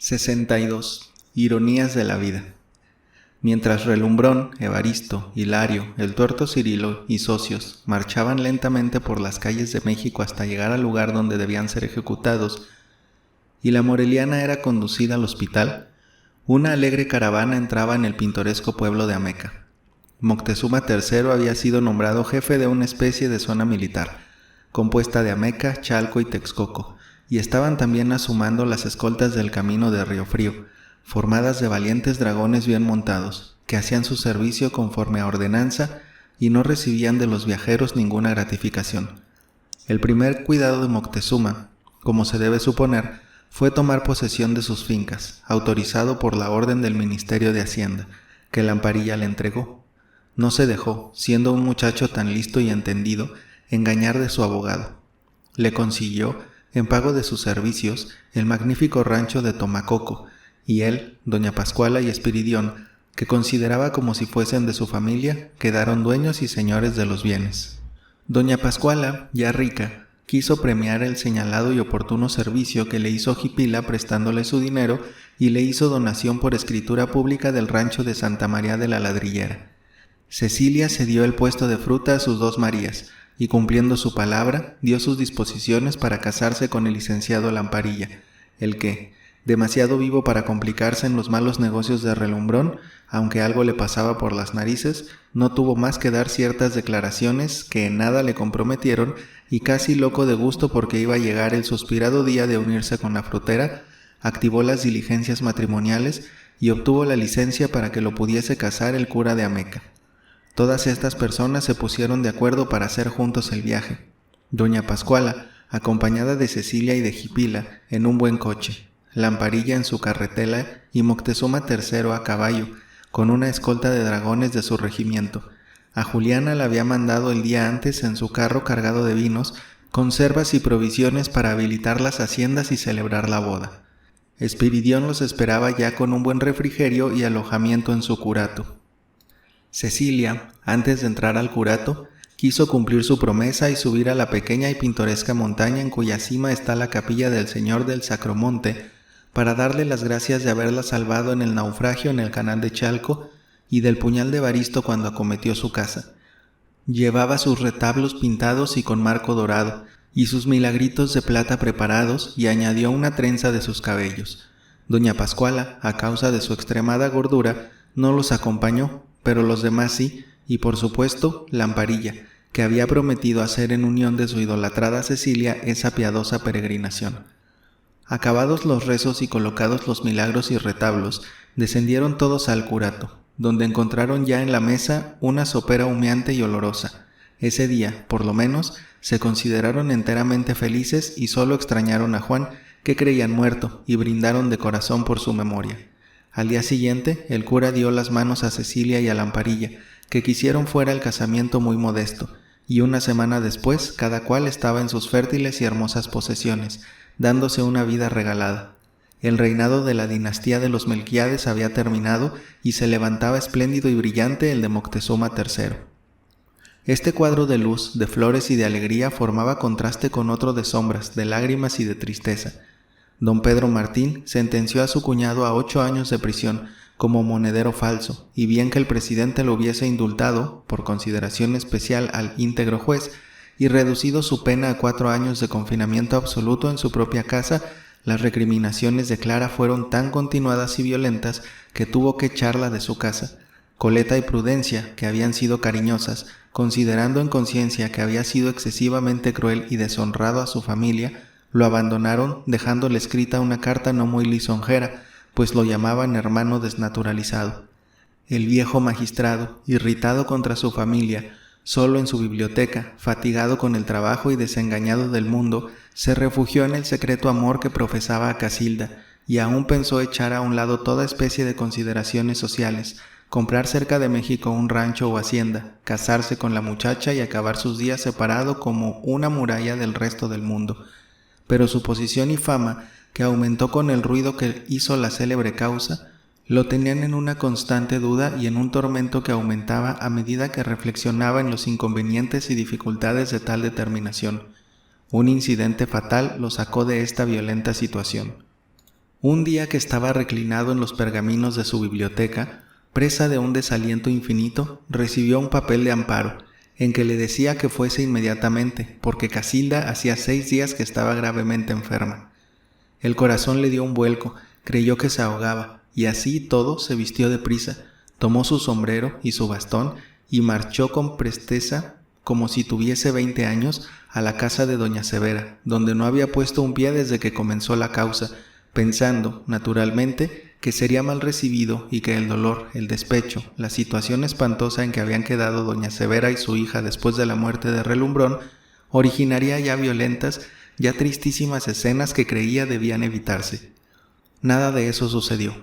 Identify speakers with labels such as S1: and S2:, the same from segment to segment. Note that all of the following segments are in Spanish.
S1: 62. Ironías de la vida. Mientras Relumbrón, Evaristo, Hilario, el tuerto Cirilo y socios marchaban lentamente por las calles de México hasta llegar al lugar donde debían ser ejecutados, y la moreliana era conducida al hospital, una alegre caravana entraba en el pintoresco pueblo de Ameca. Moctezuma III había sido nombrado jefe de una especie de zona militar, compuesta de Ameca, Chalco y Texcoco, y estaban también a su mando las escoltas del camino de Río Frío, formadas de valientes dragones bien montados, que hacían su servicio conforme a ordenanza y no recibían de los viajeros ninguna gratificación. El primer cuidado de Moctezuma, como se debe suponer, fue tomar posesión de sus fincas, autorizado por la orden del Ministerio de Hacienda, que Lamparilla le entregó. No se dejó, siendo un muchacho tan listo y entendido, engañar de su abogado. Le consiguió, en pago de sus servicios, el magnífico rancho de Tomacoco, y él, doña Pascuala y Espiridión, que consideraba como si fuesen de su familia, quedaron dueños y señores de los bienes. Doña Pascuala, ya rica, quiso premiar el señalado y oportuno servicio que le hizo Jipila prestándole su dinero y le hizo donación por escritura pública del rancho de Santa María de la Ladrillera. Cecilia cedió el puesto de fruta a sus dos Marías, y cumpliendo su palabra, dio sus disposiciones para casarse con el licenciado Lamparilla, el que, demasiado vivo para complicarse en los malos negocios de Relumbrón, aunque algo le pasaba por las narices, no tuvo más que dar ciertas declaraciones que en nada le comprometieron, y casi loco de gusto porque iba a llegar el suspirado día de unirse con la frutera, activó las diligencias matrimoniales y obtuvo la licencia para que lo pudiese casar el cura de Ameca. Todas estas personas se pusieron de acuerdo para hacer juntos el viaje. Doña Pascuala, acompañada de Cecilia y de Jipila, en un buen coche, Lamparilla en su carretela y Moctezuma III a caballo, con una escolta de dragones de su regimiento. A Juliana la había mandado el día antes en su carro cargado de vinos, conservas y provisiones para habilitar las haciendas y celebrar la boda. Espiridión los esperaba ya con un buen refrigerio y alojamiento en su curato. Cecilia, antes de entrar al curato, quiso cumplir su promesa y subir a la pequeña y pintoresca montaña en cuya cima está la capilla del Señor del Sacromonte, para darle las gracias de haberla salvado en el naufragio en el canal de Chalco y del puñal de Evaristo cuando acometió su casa. Llevaba sus retablos pintados y con marco dorado, y sus milagritos de plata preparados, y añadió una trenza de sus cabellos. Doña Pascuala, a causa de su extremada gordura, no los acompañó, pero los demás sí, y por supuesto Lamparilla, que había prometido hacer en unión de su idolatrada Cecilia esa piadosa peregrinación. Acabados los rezos y colocados los milagros y retablos, descendieron todos al curato, donde encontraron ya en la mesa una sopera humeante y olorosa. Ese día, por lo menos, se consideraron enteramente felices y solo extrañaron a Juan, que creían muerto, y brindaron de corazón por su memoria. Al día siguiente, el cura dio las manos a Cecilia y a Lamparilla, que quisieron fuera el casamiento muy modesto, y una semana después cada cual estaba en sus fértiles y hermosas posesiones, dándose una vida regalada. El reinado de la dinastía de los Melquíades había terminado y se levantaba espléndido y brillante el de Moctezuma III. Este cuadro de luz, de flores y de alegría formaba contraste con otro de sombras, de lágrimas y de tristeza. Don Pedro Martín sentenció a su cuñado a 8 años de prisión como monedero falso, y bien que el presidente lo hubiese indultado, por consideración especial al íntegro juez, y reducido su pena a 4 años de confinamiento absoluto en su propia casa, las recriminaciones de Clara fueron tan continuadas y violentas que tuvo que echarla de su casa. Coleta y Prudencia, que habían sido cariñosas, considerando en conciencia que había sido excesivamente cruel y deshonrado a su familia, lo abandonaron dejándole escrita una carta no muy lisonjera, pues lo llamaban hermano desnaturalizado. El viejo magistrado, irritado contra su familia, solo en su biblioteca, fatigado con el trabajo y desengañado del mundo, se refugió en el secreto amor que profesaba a Casilda, y aún pensó echar a un lado toda especie de consideraciones sociales, comprar cerca de México un rancho o hacienda, casarse con la muchacha y acabar sus días separado como una muralla del resto del mundo. Pero su posición y fama, que aumentó con el ruido que hizo la célebre causa, lo tenían en una constante duda y en un tormento que aumentaba a medida que reflexionaba en los inconvenientes y dificultades de tal determinación. Un incidente fatal lo sacó de esta violenta situación. Un día que estaba reclinado en los pergaminos de su biblioteca, presa de un desaliento infinito, recibió un papel de Amparo, en que le decía que fuese inmediatamente, porque Casilda hacía 6 días que estaba gravemente enferma. El corazón le dio un vuelco, creyó que se ahogaba, y así todo se vistió deprisa, tomó su sombrero y su bastón, y marchó con presteza, como si tuviese 20 años, a la casa de doña Severa, donde no había puesto un pie desde que comenzó la causa, pensando, naturalmente, que sería mal recibido y que el dolor, el despecho, la situación espantosa en que habían quedado doña Severa y su hija después de la muerte de Relumbrón, originaría ya violentas, ya tristísimas escenas que creía debían evitarse. Nada de eso sucedió.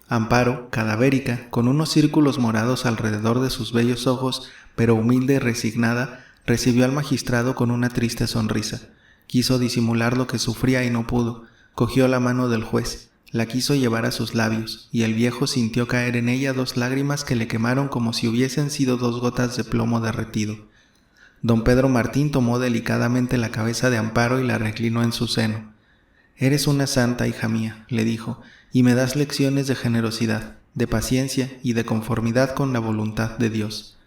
S1: Amparo, cadavérica, con unos círculos morados alrededor de sus bellos ojos, pero humilde y resignada, recibió al magistrado con una triste sonrisa. Quiso disimular lo que sufría y no pudo. Cogió la mano del juez, la quiso llevar a sus labios, y el viejo sintió caer en ella 2 lágrimas que le quemaron como si hubiesen sido 2 gotas de plomo derretido. Don Pedro Martín tomó delicadamente la cabeza de Amparo y la reclinó en su seno. «Eres una santa, hija mía», le dijo, «y me das lecciones de generosidad, de paciencia y de conformidad con la voluntad de Dios».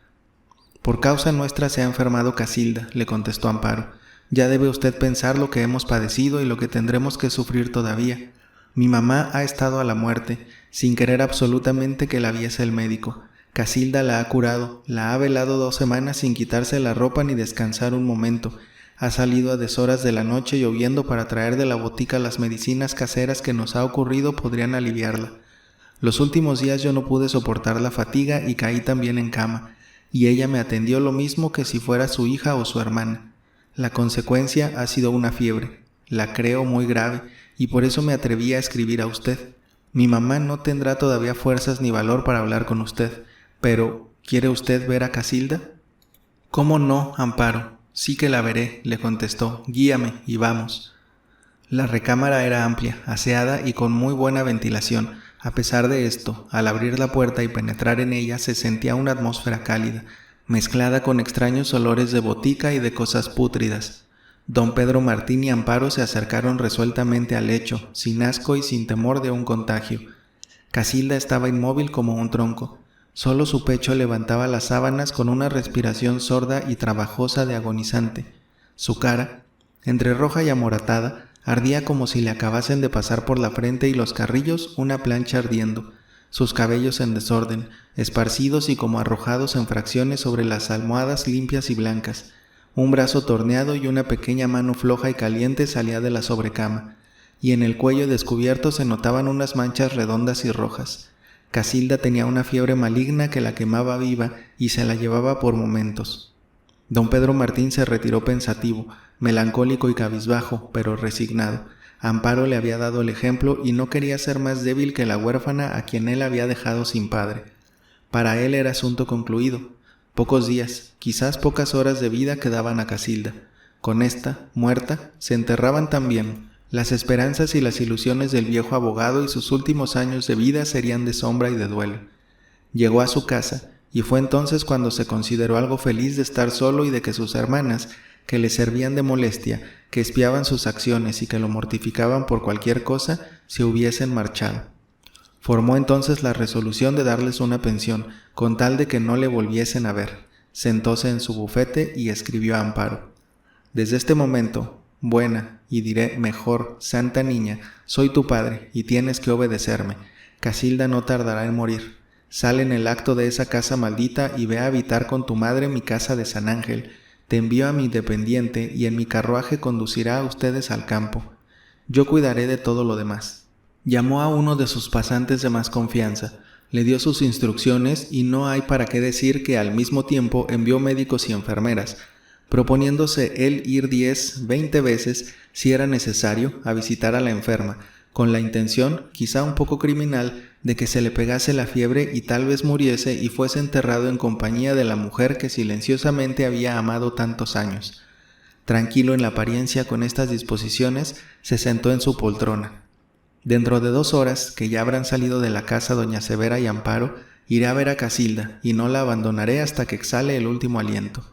S1: «Por causa nuestra se ha enfermado Casilda», le contestó Amparo. «Ya debe usted pensar lo que hemos padecido y lo que tendremos que sufrir todavía. Mi mamá ha estado a la muerte, sin querer absolutamente que la viese el médico. Casilda la ha curado, la ha velado 2 semanas sin quitarse la ropa ni descansar un momento. Ha salido a deshoras de la noche lloviendo para traer de la botica las medicinas caseras que nos ha ocurrido podrían aliviarla. Los últimos días yo no pude soportar la fatiga y caí también en cama, y ella me atendió lo mismo que si fuera su hija o su hermana. La consecuencia ha sido una fiebre, la creo muy grave, y por eso me atreví a escribir a usted. Mi mamá no tendrá todavía fuerzas ni valor para hablar con usted, pero ¿quiere usted ver a Casilda? «¿Cómo no, Amparo? Sí que la veré», le contestó. «Guíame y vamos». La recámara era amplia, aseada y con muy buena ventilación. A pesar de esto, al abrir la puerta y penetrar en ella se sentía una atmósfera cálida, mezclada con extraños olores de botica y de cosas pútridas. Don Pedro Martín y Amparo se acercaron resueltamente al lecho, sin asco y sin temor de un contagio. Casilda estaba inmóvil como un tronco. Solo su pecho levantaba las sábanas con una respiración sorda y trabajosa de agonizante. Su cara, entre roja y amoratada, ardía como si le acabasen de pasar por la frente y los carrillos una plancha ardiendo. Sus cabellos en desorden, esparcidos y como arrojados en fracciones sobre las almohadas limpias y blancas. Un brazo torneado y una pequeña mano floja y caliente salía de la sobrecama, y en el cuello descubierto se notaban unas manchas redondas y rojas. Casilda tenía una fiebre maligna que la quemaba viva y se la llevaba por momentos. Don Pedro Martín se retiró pensativo, melancólico y cabizbajo, pero resignado. Amparo le había dado el ejemplo y no quería ser más débil que la huérfana a quien él había dejado sin padre. Para él era asunto concluido. Pocos días, quizás pocas horas de vida quedaban a Casilda. Con esta, muerta, se enterraban también. Las esperanzas y las ilusiones del viejo abogado y sus últimos años de vida serían de sombra y de duelo. Llegó a su casa, y fue entonces cuando se consideró algo feliz de estar solo y de que sus hermanas, que le servían de molestia, que espiaban sus acciones y que lo mortificaban por cualquier cosa, se hubiesen marchado. Formó entonces la resolución de darles una pensión, con tal de que no le volviesen a ver. Sentóse en su bufete y escribió a Amparo. «Desde este momento, buena, y diré mejor, santa niña, soy tu padre y tienes que obedecerme. Casilda no tardará en morir. Sal en el acto de esa casa maldita y ve a habitar con tu madre mi casa de San Ángel. Te envío a mi dependiente y en mi carruaje conducirá a ustedes al campo. Yo cuidaré de todo lo demás». Llamó a uno de sus pasantes de más confianza, le dio sus instrucciones y no hay para qué decir que al mismo tiempo envió médicos y enfermeras, proponiéndose él ir 10, 20 veces, si era necesario, a visitar a la enferma, con la intención, quizá un poco criminal, de que se le pegase la fiebre y tal vez muriese y fuese enterrado en compañía de la mujer que silenciosamente había amado tantos años. Tranquilo en la apariencia con estas disposiciones, se sentó en su poltrona. Dentro de 2 horas, que ya habrán salido de la casa doña Severa y Amparo, iré a ver a Casilda y no la abandonaré hasta que exhale el último aliento.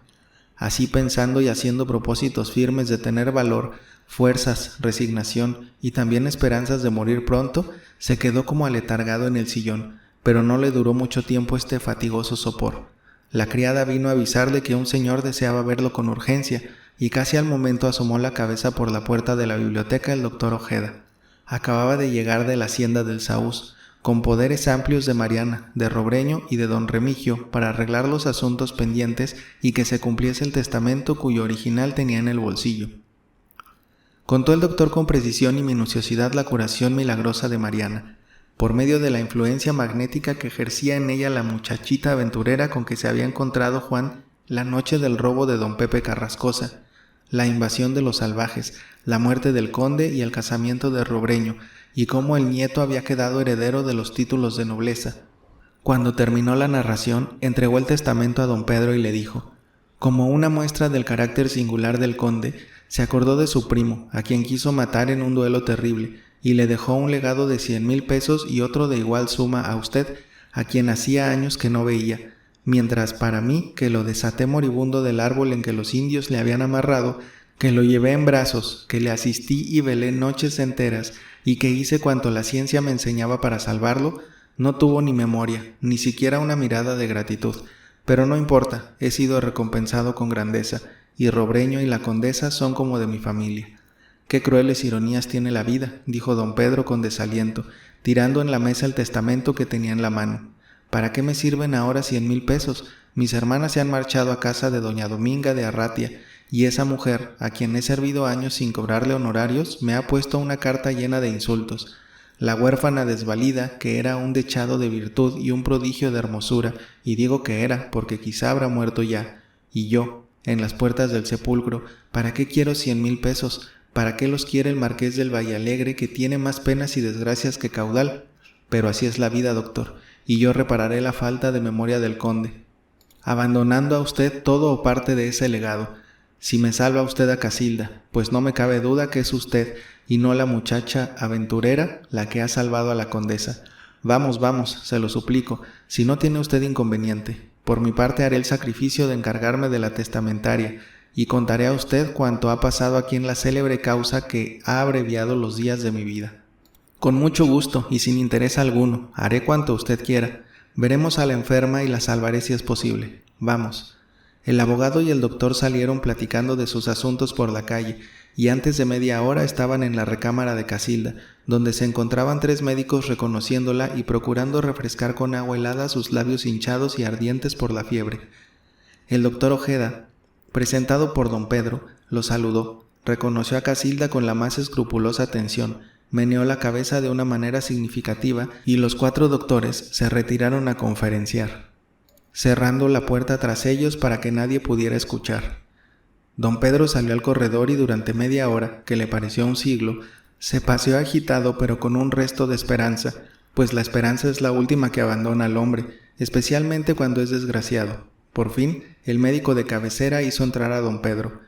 S1: Así, pensando y haciendo propósitos firmes de tener valor, fuerzas, resignación y también esperanzas de morir pronto, se quedó como aletargado en el sillón, pero no le duró mucho tiempo este fatigoso sopor. La criada vino a avisarle que un señor deseaba verlo con urgencia, y casi al momento asomó la cabeza por la puerta de la biblioteca el doctor Ojeda. Acababa de llegar de la hacienda del Saúz, con poderes amplios de Mariana, de Robreño y de don Remigio para arreglar los asuntos pendientes y que se cumpliese el testamento cuyo original tenía en el bolsillo. Contó el doctor con precisión y minuciosidad la curación milagrosa de Mariana, por medio de la influencia magnética que ejercía en ella la muchachita aventurera con que se había encontrado Juan la noche del robo de don Pepe Carrascosa, la invasión de los salvajes, la muerte del conde y el casamiento de Robreño, y cómo el nieto había quedado heredero de los títulos de nobleza. Cuando terminó la narración, entregó el testamento a don Pedro y le dijo: como una muestra del carácter singular del conde, se acordó de su primo, a quien quiso matar en un duelo terrible, y le dejó un legado de 100,000 pesos y otro de igual suma a usted, a quien hacía años que no veía, mientras para mí, que lo desaté moribundo del árbol en que los indios le habían amarrado, que lo llevé en brazos, que le asistí y velé noches enteras, y que hice cuanto la ciencia me enseñaba para salvarlo, no tuvo ni memoria, ni siquiera una mirada de gratitud. Pero no importa, he sido recompensado con grandeza, y Robreño y la condesa son como de mi familia. Qué crueles ironías tiene la vida, dijo don Pedro con desaliento, tirando en la mesa el testamento que tenía en la mano. ¿Para qué me sirven ahora 100,000 pesos? Mis hermanas se han marchado a casa de doña Dominga de Arratia, y esa mujer, a quien he servido años sin cobrarle honorarios, me ha puesto una carta llena de insultos. La huérfana desvalida, que era un dechado de virtud y un prodigio de hermosura, y digo que era, porque quizá habrá muerto ya, y yo, en las puertas del sepulcro, ¿para qué quiero 100,000 pesos? ¿Para qué los quiere el marqués del Vallalegre, que tiene más penas y desgracias que caudal? Pero así es la vida, doctor, y yo repararé la falta de memoria del conde, abandonando a usted todo o parte de ese legado. Si me salva usted a Casilda, pues no me cabe duda que es usted, y no la muchacha aventurera, la que ha salvado a la condesa. Vamos, vamos, se lo suplico, si no tiene usted inconveniente. Por mi parte haré el sacrificio de encargarme de la testamentaria, y contaré a usted cuanto ha pasado aquí en la célebre causa que ha abreviado los días de mi vida. Con mucho gusto y sin interés alguno, haré cuanto usted quiera. Veremos a la enferma y la salvaré si es posible. Vamos. El abogado y el doctor salieron platicando de sus asuntos por la calle, y antes de media hora estaban en la recámara de Casilda, donde se encontraban 3 médicos reconociéndola y procurando refrescar con agua helada sus labios hinchados y ardientes por la fiebre. El doctor Ojeda, presentado por don Pedro, lo saludó, reconoció a Casilda con la más escrupulosa atención, meneó la cabeza de una manera significativa y los 4 doctores se retiraron a conferenciar, cerrando la puerta tras ellos para que nadie pudiera escuchar. Don Pedro salió al corredor y durante media hora, que le pareció un siglo, se paseó agitado pero con un resto de esperanza, pues la esperanza es la última que abandona al hombre, especialmente cuando es desgraciado. Por fin, el médico de cabecera hizo entrar a don Pedro.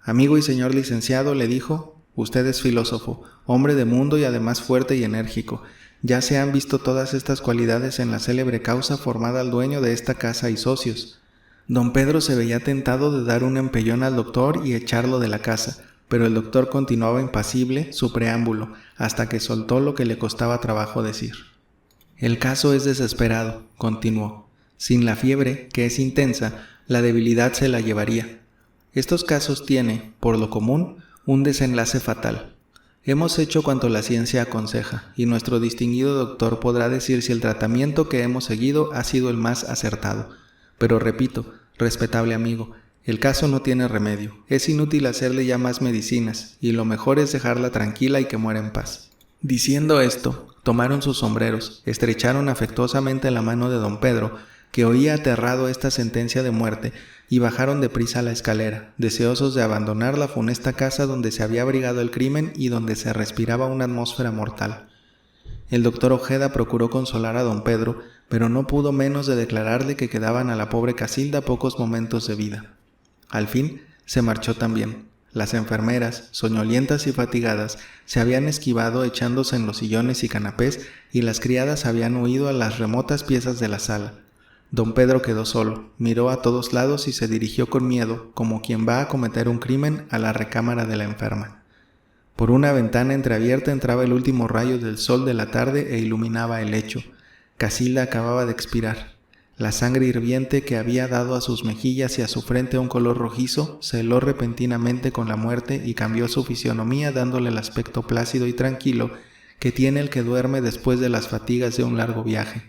S1: Amigo y señor licenciado, le dijo, usted es filósofo, hombre de mundo y además fuerte y enérgico. Ya se han visto todas estas cualidades en la célebre causa formada al dueño de esta casa y socios. Don Pedro se veía tentado de dar un empellón al doctor y echarlo de la casa, pero el doctor continuaba impasible su preámbulo, hasta que soltó lo que le costaba trabajo decir. El caso es desesperado, continuó. Sin la fiebre, que es intensa, la debilidad se la llevaría. Estos casos tienen, por lo común, un desenlace fatal. Hemos hecho cuanto la ciencia aconseja, y nuestro distinguido doctor podrá decir si el tratamiento que hemos seguido ha sido el más acertado. Pero repito, respetable amigo, el caso no tiene remedio. Es inútil hacerle ya más medicinas, y lo mejor es dejarla tranquila y que muera en paz. Diciendo esto, tomaron sus sombreros, estrecharon afectuosamente la mano de don Pedro, que oía aterrado esta sentencia de muerte, y bajaron deprisa la escalera, deseosos de abandonar la funesta casa donde se había abrigado el crimen y donde se respiraba una atmósfera mortal. El doctor Ojeda procuró consolar a don Pedro, pero no pudo menos de declararle que quedaban a la pobre Casilda pocos momentos de vida. Al fin, se marchó también. Las enfermeras, soñolientas y fatigadas, se habían esquivado echándose en los sillones y canapés, y las criadas habían huido a las remotas piezas de la sala. Don Pedro quedó solo, miró a todos lados y se dirigió con miedo, como quien va a cometer un crimen, a la recámara de la enferma. Por una ventana entreabierta entraba el último rayo del sol de la tarde e iluminaba el lecho. Casilda acababa de expirar. La sangre hirviente que había dado a sus mejillas y a su frente un color rojizo se heló repentinamente con la muerte y cambió su fisionomía dándole el aspecto plácido y tranquilo que tiene el que duerme después de las fatigas de un largo viaje.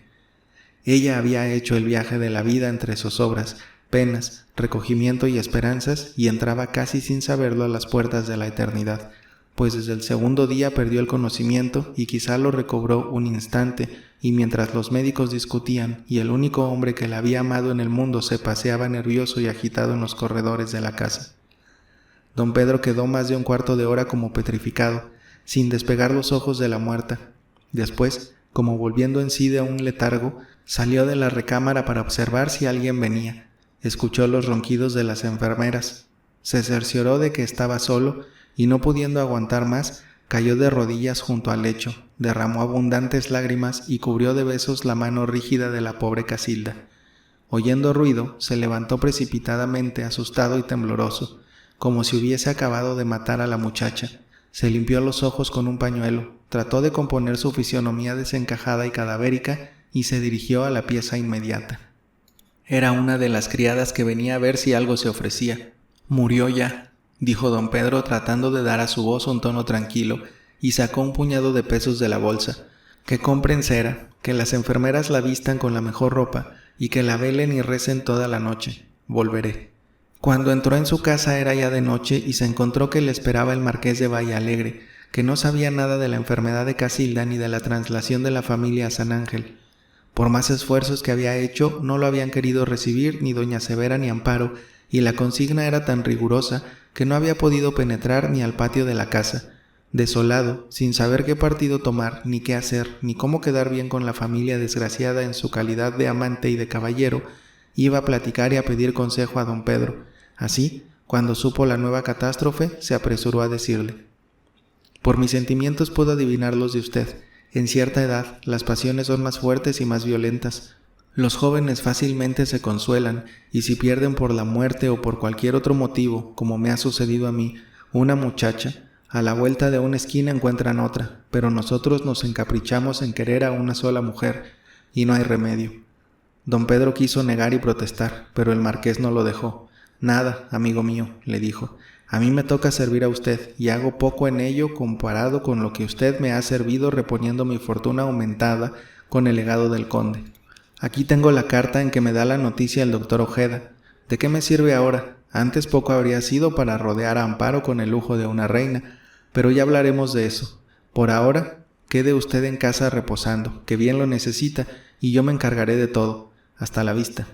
S1: Ella había hecho el viaje de la vida entre zozobras, penas, recogimiento y esperanzas y entraba casi sin saberlo a las puertas de la eternidad, pues desde el segundo día perdió el conocimiento y quizá lo recobró un instante, y mientras los médicos discutían y el único hombre que la había amado en el mundo se paseaba nervioso y agitado en los corredores de la casa. Don Pedro quedó más de un cuarto de hora como petrificado, sin despegar los ojos de la muerta. Después, como volviendo en sí de un letargo, salió de la recámara para observar si alguien venía. Escuchó los ronquidos de las enfermeras. Se cercioró de que estaba solo y no pudiendo aguantar más, cayó de rodillas junto al lecho, derramó abundantes lágrimas y cubrió de besos la mano rígida de la pobre Casilda. Oyendo ruido, se levantó precipitadamente, asustado y tembloroso, como si hubiese acabado de matar a la muchacha. Se limpió los ojos con un pañuelo, trató de componer su fisionomía desencajada y cadavérica y se dirigió a la pieza inmediata. Era una de las criadas que venía a ver si algo se ofrecía. «Murió ya», dijo don Pedro tratando de dar a su voz un tono tranquilo, y sacó un puñado de pesos de la bolsa. «Que compren cera, que las enfermeras la vistan con la mejor ropa, y que la velen y recen toda la noche. Volveré». Cuando entró en su casa era ya de noche y se encontró que le esperaba el marqués de Vallalegre, que no sabía nada de la enfermedad de Casilda ni de la traslación de la familia a San Ángel. Por más esfuerzos que había hecho, no lo habían querido recibir ni doña Severa ni Amparo, y la consigna era tan rigurosa que no había podido penetrar ni al patio de la casa. Desolado, sin saber qué partido tomar, ni qué hacer, ni cómo quedar bien con la familia desgraciada en su calidad de amante y de caballero, iba a platicar y a pedir consejo a don Pedro. Así, cuando supo la nueva catástrofe, se apresuró a decirle: «Por mis sentimientos puedo adivinar los de usted. En cierta edad, las pasiones son más fuertes y más violentas. Los jóvenes fácilmente se consuelan, y si pierden por la muerte o por cualquier otro motivo, como me ha sucedido a mí, una muchacha, a la vuelta de una esquina encuentran otra, pero nosotros nos encaprichamos en querer a una sola mujer, y no hay remedio». Don Pedro quiso negar y protestar, pero el marqués no lo dejó. «Nada, amigo mío», le dijo, «a mí me toca servir a usted, y hago poco en ello comparado con lo que usted me ha servido reponiendo mi fortuna aumentada con el legado del conde. Aquí tengo la carta en que me da la noticia el doctor Ojeda. ¿De qué me sirve ahora? Antes poco habría sido para rodear a Amparo con el lujo de una reina, pero ya hablaremos de eso. Por ahora, quede usted en casa reposando, que bien lo necesita, y yo me encargaré de todo. Hasta la vista».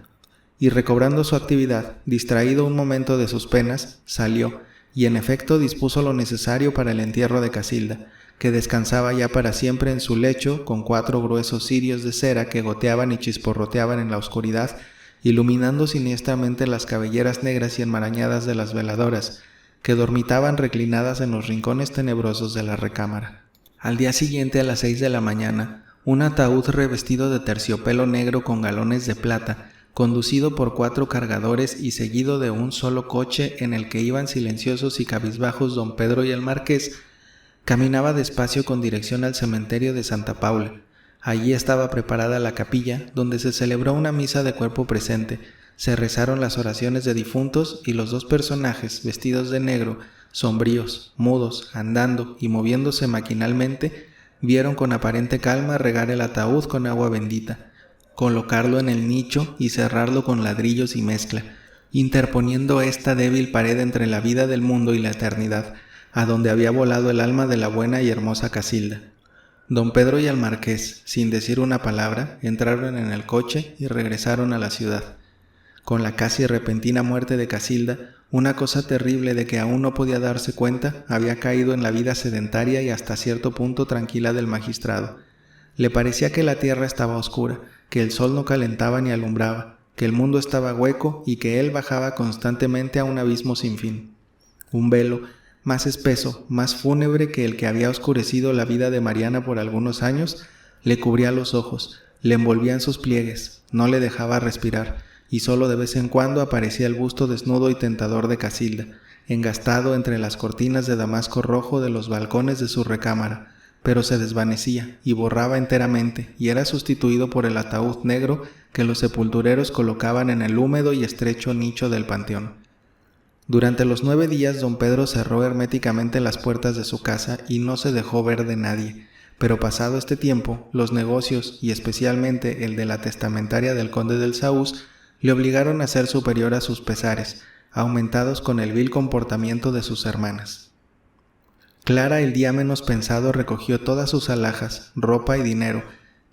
S1: Y recobrando su actividad, distraído un momento de sus penas, salió, y en efecto dispuso lo necesario para el entierro de Casilda, que descansaba ya para siempre en su lecho con 4 gruesos cirios de cera que goteaban y chisporroteaban en la oscuridad, iluminando siniestramente las cabelleras negras y enmarañadas de las veladoras, que dormitaban reclinadas en los rincones tenebrosos de la recámara. Al día siguiente, a las 6 de la mañana, un ataúd revestido de terciopelo negro con galones de plata, conducido por 4 cargadores y seguido de un solo coche en el que iban silenciosos y cabizbajos don Pedro y el marqués, caminaba despacio con dirección al cementerio de Santa Paula. Allí estaba preparada la capilla, donde se celebró una misa de cuerpo presente, se rezaron las oraciones de difuntos y los 2 personajes, vestidos de negro, sombríos, mudos, andando y moviéndose maquinalmente, vieron con aparente calma regar el ataúd con agua bendita, colocarlo en el nicho y cerrarlo con ladrillos y mezcla, interponiendo esta débil pared entre la vida del mundo y la eternidad, a donde había volado el alma de la buena y hermosa Casilda. Don Pedro y el marqués, sin decir una palabra, entraron en el coche y regresaron a la ciudad. Con la casi repentina muerte de Casilda, una cosa terrible de que aún no podía darse cuenta había caído en la vida sedentaria y hasta cierto punto tranquila del magistrado. Le parecía que la tierra estaba oscura, que el sol no calentaba ni alumbraba, que el mundo estaba hueco y que él bajaba constantemente a un abismo sin fin. Un velo, más espeso, más fúnebre que el que había oscurecido la vida de Mariana por algunos años, le cubría los ojos, Le envolvía en sus pliegues, no le dejaba respirar, y solo de vez en cuando aparecía el busto desnudo y tentador de Casilda, engastado entre las cortinas de damasco rojo de los balcones de su recámara, pero se desvanecía y borraba enteramente, y era sustituido por el ataúd negro que los sepultureros colocaban en el húmedo y estrecho nicho del panteón. Durante los 9 días don Pedro cerró herméticamente las puertas de su casa y no se dejó ver de nadie, pero pasado este tiempo, los negocios, y especialmente el de la testamentaria del conde del Saús, le obligaron a ser superior a sus pesares, aumentados con el vil comportamiento de sus hermanas. Clara el día menos pensado recogió todas sus alhajas, ropa y dinero,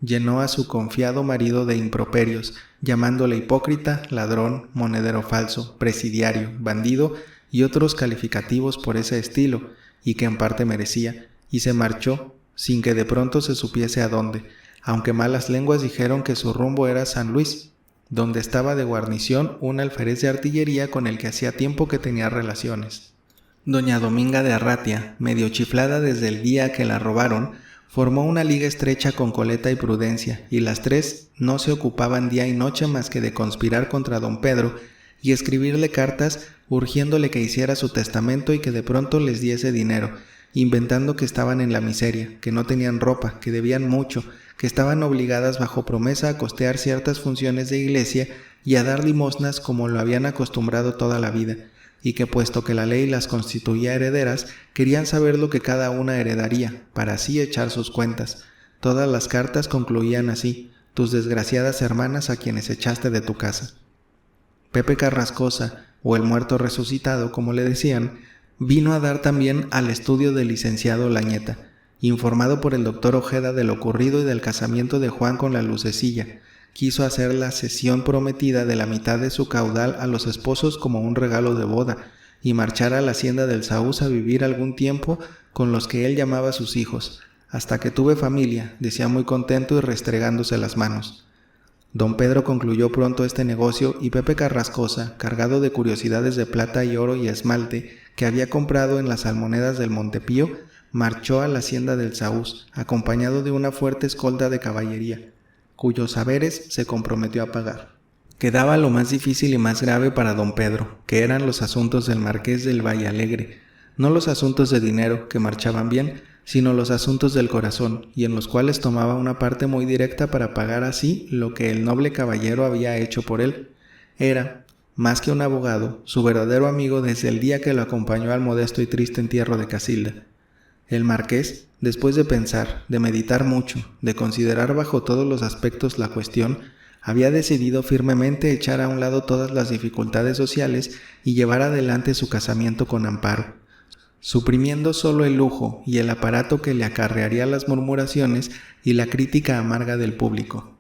S1: llenó a su confiado marido de improperios, llamándole hipócrita, ladrón, monedero falso, presidiario, bandido y otros calificativos por ese estilo, y que en parte merecía, y se marchó, sin que de pronto se supiese a dónde, aunque malas lenguas dijeron que su rumbo era San Luis, donde estaba de guarnición un alférez de artillería con el que hacía tiempo que tenía relaciones. Doña Dominga de Arratia, medio chiflada desde el día que la robaron, formó una liga estrecha con Coleta y Prudencia, y las tres no se ocupaban día y noche más que de conspirar contra don Pedro y escribirle cartas urgiéndole que hiciera su testamento y que de pronto les diese dinero, inventando que estaban en la miseria, que no tenían ropa, que debían mucho, que estaban obligadas bajo promesa a costear ciertas funciones de iglesia y a dar limosnas como lo habían acostumbrado toda la vida, y que puesto que la ley las constituía herederas, querían saber lo que cada una heredaría, para así echar sus cuentas. Todas las cartas concluían así: tus desgraciadas hermanas a quienes echaste de tu casa. Pepe Carrascosa, o el muerto resucitado, como le decían, vino a dar también al estudio del licenciado Lañeta, informado por el doctor Ojeda de lo ocurrido y del casamiento de Juan con la Lucecilla. Quiso hacer la cesión prometida de la mitad de su caudal a los esposos como un regalo de boda, y marchar a la hacienda del Saús a vivir algún tiempo con los que él llamaba sus hijos. Hasta que tuve familia, decía muy contento y restregándose las manos. Don Pedro concluyó pronto este negocio y Pepe Carrascosa, cargado de curiosidades de plata y oro y esmalte que había comprado en las almonedas del Montepío, marchó a la hacienda del Saús, acompañado de una fuerte escolta de caballería, cuyos haberes se comprometió a pagar. Quedaba lo más difícil y más grave para don Pedro, que eran los asuntos del marqués del Vallalegre, no los asuntos de dinero, que marchaban bien, sino los asuntos del corazón, y en los cuales tomaba una parte muy directa para pagar así lo que el noble caballero había hecho por él. Era, más que un abogado, su verdadero amigo desde el día que lo acompañó al modesto y triste entierro de Casilda. El marqués, después de pensar, de meditar mucho, de considerar bajo todos los aspectos la cuestión, había decidido firmemente echar a un lado todas las dificultades sociales y llevar adelante su casamiento con Amparo, suprimiendo solo el lujo y el aparato que le acarrearía las murmuraciones y la crítica amarga del público.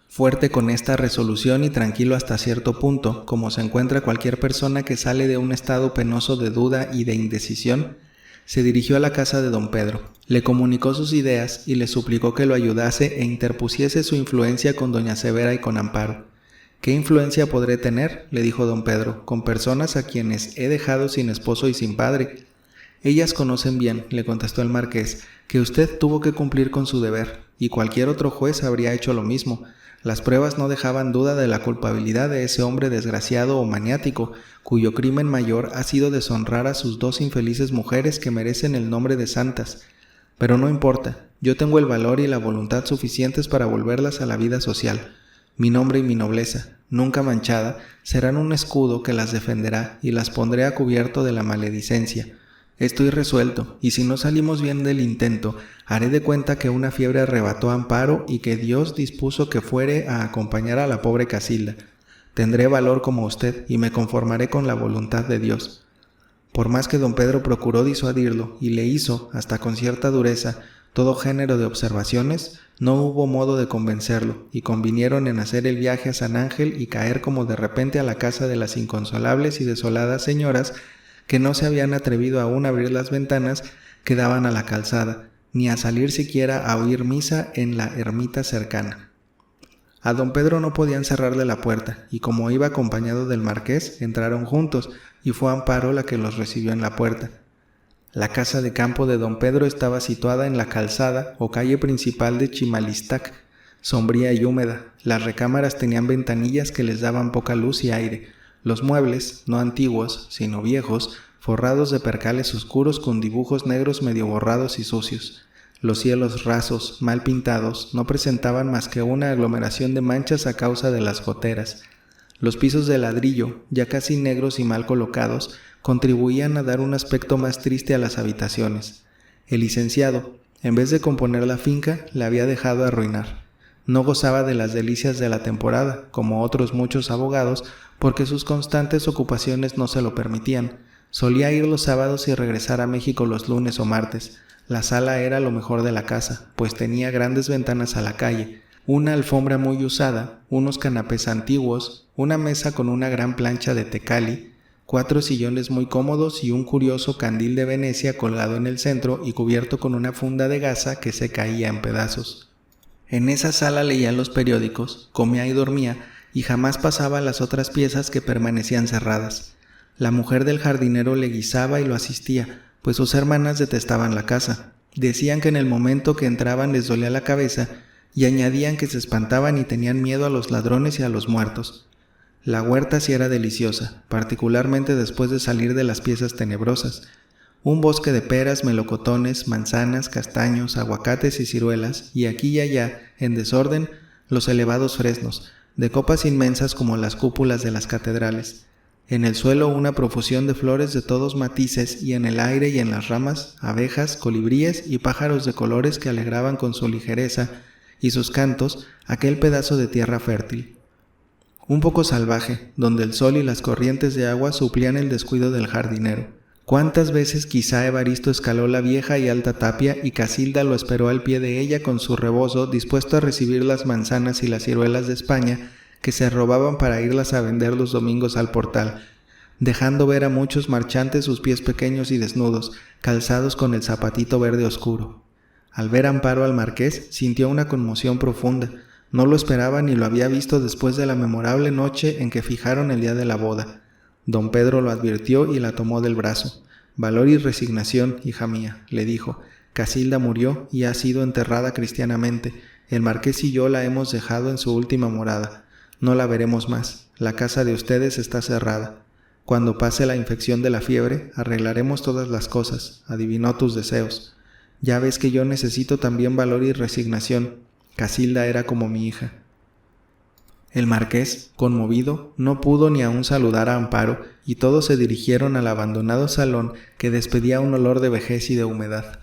S1: Fuerte con esta resolución y tranquilo hasta cierto punto, como se encuentra cualquier persona que sale de un estado penoso de duda y de indecisión, se dirigió a la casa de don Pedro, le comunicó sus ideas y le suplicó que lo ayudase e interpusiese su influencia con doña Severa y con Amparo. ¿Qué influencia podré tener?, le dijo don Pedro, con personas a quienes he dejado sin esposo y sin padre. Ellas conocen bien, le contestó el marqués, que usted tuvo que cumplir con su deber, y cualquier otro juez habría hecho lo mismo. Las pruebas no dejaban duda de la culpabilidad de ese hombre desgraciado o maniático, cuyo crimen mayor ha sido deshonrar a sus 2 infelices mujeres que merecen el nombre de santas. Pero no importa, yo tengo el valor y la voluntad suficientes para volverlas a la vida social. Mi nombre y mi nobleza, nunca manchada, serán un escudo que las defenderá y las pondré a cubierto de la maledicencia. Estoy resuelto, y si no salimos bien del intento, haré de cuenta que una fiebre arrebató a Amparo y que Dios dispuso que fuere a acompañar a la pobre Casilda. Tendré valor como usted y me conformaré con la voluntad de Dios. Por más que don Pedro procuró disuadirlo y le hizo, hasta con cierta dureza, todo género de observaciones, no hubo modo de convencerlo, y convinieron en hacer el viaje a San Ángel y caer como de repente a la casa de las inconsolables y desoladas señoras que no se habían atrevido aún a abrir las ventanas que daban a la calzada, ni a salir siquiera a oír misa en la ermita cercana. A don Pedro no podían cerrarle la puerta, y como iba acompañado del marqués, entraron juntos, y fue Amparo la que los recibió en la puerta. La casa de campo de don Pedro estaba situada en la calzada o calle principal de Chimalistac, sombría y húmeda. Las recámaras tenían ventanillas que les daban poca luz y aire. Los muebles, no antiguos, sino viejos, forrados de percales oscuros con dibujos negros medio borrados y sucios. Los cielos rasos, mal pintados, no presentaban más que una aglomeración de manchas a causa de las goteras. Los pisos de ladrillo, ya casi negros y mal colocados, contribuían a dar un aspecto más triste a las habitaciones. El licenciado, en vez de componer la finca, la había dejado arruinar. No gozaba de las delicias de la temporada, como otros muchos abogados, porque sus constantes ocupaciones no se lo permitían. Solía ir los sábados y regresar a México los lunes o martes. La sala era lo mejor de la casa, pues tenía grandes ventanas a la calle, una alfombra muy usada, unos canapés antiguos, una mesa con una gran plancha de tecali, 4 sillones muy cómodos y un curioso candil de Venecia colgado en el centro y cubierto con una funda de gasa que se caía en pedazos. En esa sala leía los periódicos, comía y dormía, y jamás pasaba a las otras piezas que permanecían cerradas. La mujer del jardinero le guisaba y lo asistía, pues sus hermanas detestaban la casa. Decían que en el momento que entraban les dolía la cabeza y añadían que se espantaban y tenían miedo a los ladrones y a los muertos. La huerta sí era deliciosa, particularmente después de salir de las piezas tenebrosas. Un bosque de peras, melocotones, manzanas, castaños, aguacates y ciruelas, y aquí y allá, en desorden, los elevados fresnos, de copas inmensas como las cúpulas de las catedrales. En el suelo una profusión de flores de todos matices y en el aire y en las ramas, abejas, colibríes y pájaros de colores que alegraban con su ligereza y sus cantos aquel pedazo de tierra fértil. Un poco salvaje, donde el sol y las corrientes de agua suplían el descuido del jardinero. ¿Cuántas veces quizá Evaristo escaló la vieja y alta tapia y Casilda lo esperó al pie de ella con su rebozo dispuesto a recibir las manzanas y las ciruelas de España que se robaban para irlas a vender los domingos al portal, dejando ver a muchos marchantes sus pies pequeños y desnudos, calzados con el zapatito verde oscuro. Al ver Amparo al marqués, sintió una conmoción profunda. No lo esperaba ni lo había visto después de la memorable noche en que fijaron el día de la boda. Don Pedro lo advirtió y la tomó del brazo. «Valor y resignación, hija mía», le dijo. «Casilda murió y ha sido enterrada cristianamente. El marqués y yo la hemos dejado en su última morada. No la veremos más. La casa de ustedes está cerrada. Cuando pase la infección de la fiebre, arreglaremos todas las cosas. Adivinó tus deseos. Ya ves que yo necesito también valor y resignación. Casilda era como mi hija». El marqués, conmovido, no pudo ni aun saludar a Amparo, y todos se dirigieron al abandonado salón que despedía un olor de vejez y de humedad.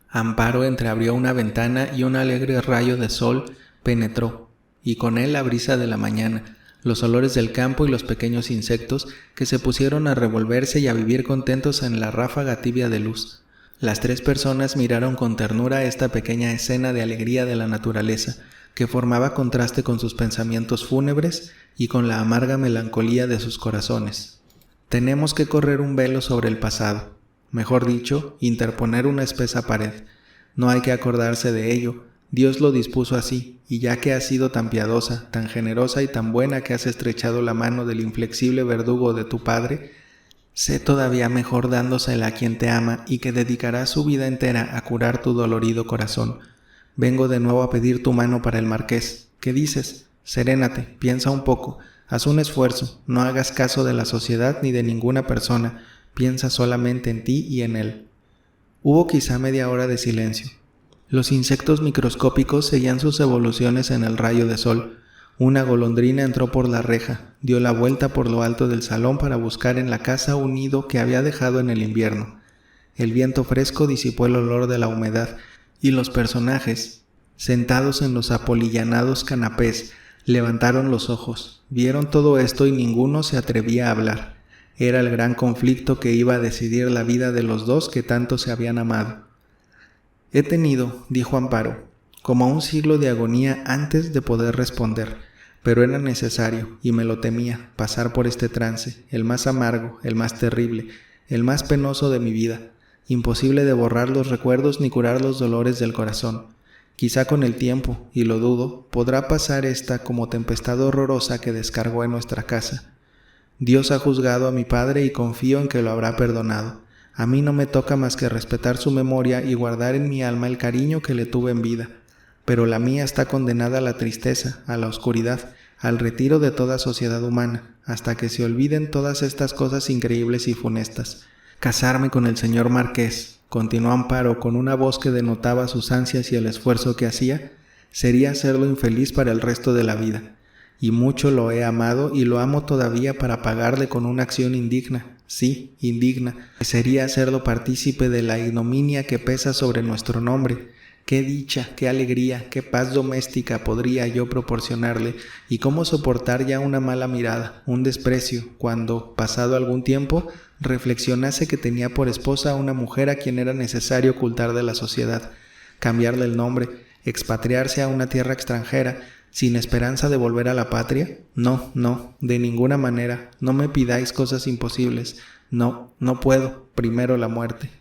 S1: Amparo entreabrió una ventana y un alegre rayo de sol penetró, y con él la brisa de la mañana, los olores del campo y los pequeños insectos que se pusieron a revolverse y a vivir contentos en la ráfaga tibia de luz. Las 3 personas miraron con ternura esta pequeña escena de alegría de la naturaleza, que formaba contraste con sus pensamientos fúnebres y con la amarga melancolía de sus corazones. Tenemos que correr un velo sobre el pasado, mejor dicho, interponer una espesa pared. No hay que acordarse de ello, Dios lo dispuso así, y ya que has sido tan piadosa, tan generosa y tan buena que has estrechado la mano del inflexible verdugo de tu padre, sé todavía mejor dándosela a quien te ama y que dedicará su vida entera a curar tu dolorido corazón. Vengo de nuevo a pedir tu mano para el marqués. ¿Qué dices? Serénate, piensa un poco, haz un esfuerzo, no hagas caso de la sociedad ni de ninguna persona, piensa solamente en ti y en él. Hubo quizá media hora de silencio. Los insectos microscópicos seguían sus evoluciones en el rayo de sol. Una golondrina entró por la reja, dio la vuelta por lo alto del salón para buscar en la casa un nido que había dejado en el invierno. El viento fresco disipó el olor de la humedad, y los personajes, sentados en los apolillanados canapés, levantaron los ojos. Vieron todo esto y ninguno se atrevía a hablar. Era el gran conflicto que iba a decidir la vida de los dos que tanto se habían amado. «He tenido», dijo Amparo, «como un siglo de agonía antes de poder responder, pero era necesario, y me lo temía, pasar por este trance, el más amargo, el más terrible, el más penoso de mi vida. Imposible de borrar los recuerdos ni curar los dolores del corazón. Quizá con el tiempo, y lo dudo, podrá pasar esta como tempestad horrorosa que descargó en nuestra casa. Dios ha juzgado a mi padre y confío en que lo habrá perdonado. A mí no me toca más que respetar su memoria y guardar en mi alma el cariño que le tuve en vida. pero la mía está condenada a la tristeza, a la oscuridad, al retiro de toda sociedad humana, hasta que se olviden todas estas cosas increíbles y funestas. Casarme con el señor Marqués, continuó Amparo con una voz que denotaba sus ansias y el esfuerzo que hacía, sería hacerlo infeliz para el resto de la vida. Y mucho lo he amado y lo amo todavía para pagarle con una acción indigna, sí, indigna, que sería hacerlo partícipe de la ignominia que pesa sobre nuestro nombre. Qué dicha, qué alegría, qué paz doméstica podría yo proporcionarle, y cómo soportar ya una mala mirada, un desprecio, cuando, pasado algún tiempo, reflexionase que tenía por esposa a una mujer a quien era necesario ocultar de la sociedad, cambiarle el nombre, expatriarse a una tierra extranjera, sin esperanza de volver a la patria. No, no, de ninguna manera, no me pidáis cosas imposibles. No, no puedo, primero la muerte.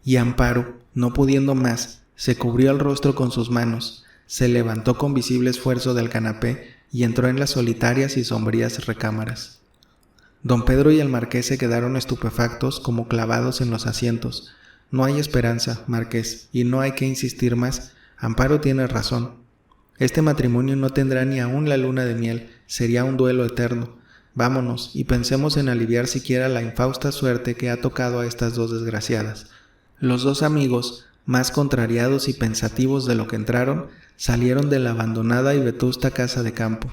S1: Y Amparo, no pudiendo más, se cubrió el rostro con sus manos, se levantó con visible esfuerzo del canapé y entró en las solitarias y sombrías recámaras. Don Pedro y el marqués se quedaron estupefactos como clavados en los asientos. No hay esperanza, marqués, y no hay que insistir más. Amparo tiene razón. Este matrimonio no tendrá ni aún la luna de miel, sería un duelo eterno. Vámonos y pensemos en aliviar siquiera la infausta suerte que ha tocado a estas dos desgraciadas. Los dos amigos, más contrariados y pensativos de lo que entraron, salieron de la abandonada y vetusta casa de campo.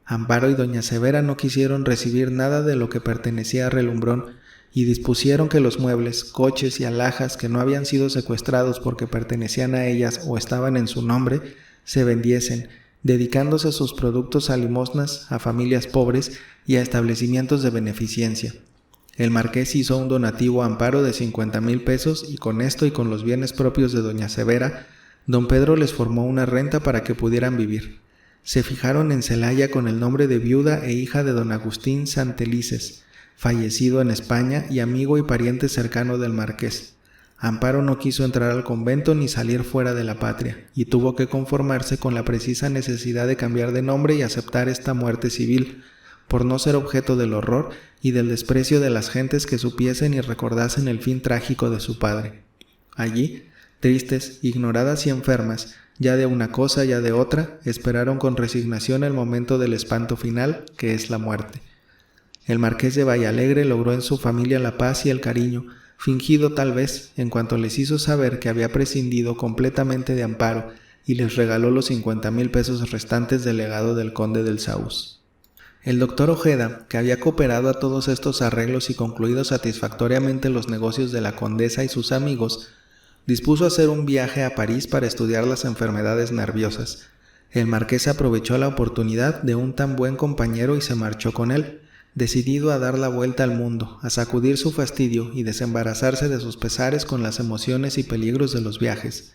S1: Amparo y doña Severa no quisieron recibir nada de lo que pertenecía a Relumbrón y dispusieron que los muebles, coches y alhajas que no habían sido secuestrados porque pertenecían a ellas o estaban en su nombre, se vendiesen, dedicándose sus productos a limosnas, a familias pobres y a establecimientos de beneficencia. El marqués hizo un donativo a Amparo de 50,000 pesos y con esto y con los bienes propios de doña Severa, don Pedro les formó una renta para que pudieran vivir. Se fijaron en Celaya con el nombre de viuda e hija de don Agustín Santelices, fallecido en España y amigo y pariente cercano del marqués. Amparo no quiso entrar al convento ni salir fuera de la patria, y tuvo que conformarse con la precisa necesidad de cambiar de nombre y aceptar esta muerte civil, por no ser objeto del horror y del desprecio de las gentes que supiesen y recordasen el fin trágico de su padre. Allí, tristes, ignoradas y enfermas, ya de una cosa ya de otra, esperaron con resignación el momento del espanto final, que es la muerte. El marqués de Vallalegre logró en su familia la paz y el cariño, fingido tal vez, en cuanto les hizo saber que había prescindido completamente de Amparo y les regaló los 50,000 pesos restantes del legado del conde del Saúz. El doctor Ojeda, que había cooperado a todos estos arreglos y concluido satisfactoriamente los negocios de la condesa y sus amigos, dispuso hacer un viaje a París para estudiar las enfermedades nerviosas. El marqués aprovechó la oportunidad de un tan buen compañero y se marchó con él, decidido a dar la vuelta al mundo, a sacudir su fastidio y desembarazarse de sus pesares con las emociones y peligros de los viajes.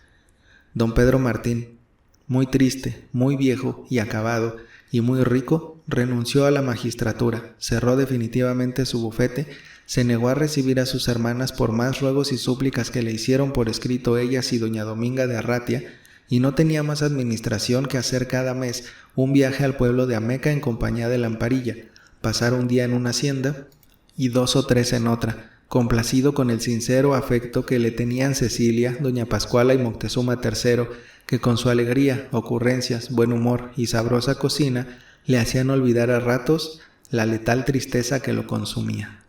S1: Don Pedro Martín, muy triste, muy viejo y acabado, y muy rico, renunció a la magistratura, cerró definitivamente su bufete, se negó a recibir a sus hermanas por más ruegos y súplicas que le hicieron por escrito ellas y doña Dominga de Arratia, y no tenía más administración que hacer cada mes un viaje al pueblo de Ameca en compañía de Lamparilla, pasar un día en una hacienda y 2 o 3 en otra, complacido con el sincero afecto que le tenían Cecilia, doña Pascuala y Moctezuma III, que con su alegría, ocurrencias, buen humor y sabrosa cocina le hacían olvidar a ratos la letal tristeza que lo consumía.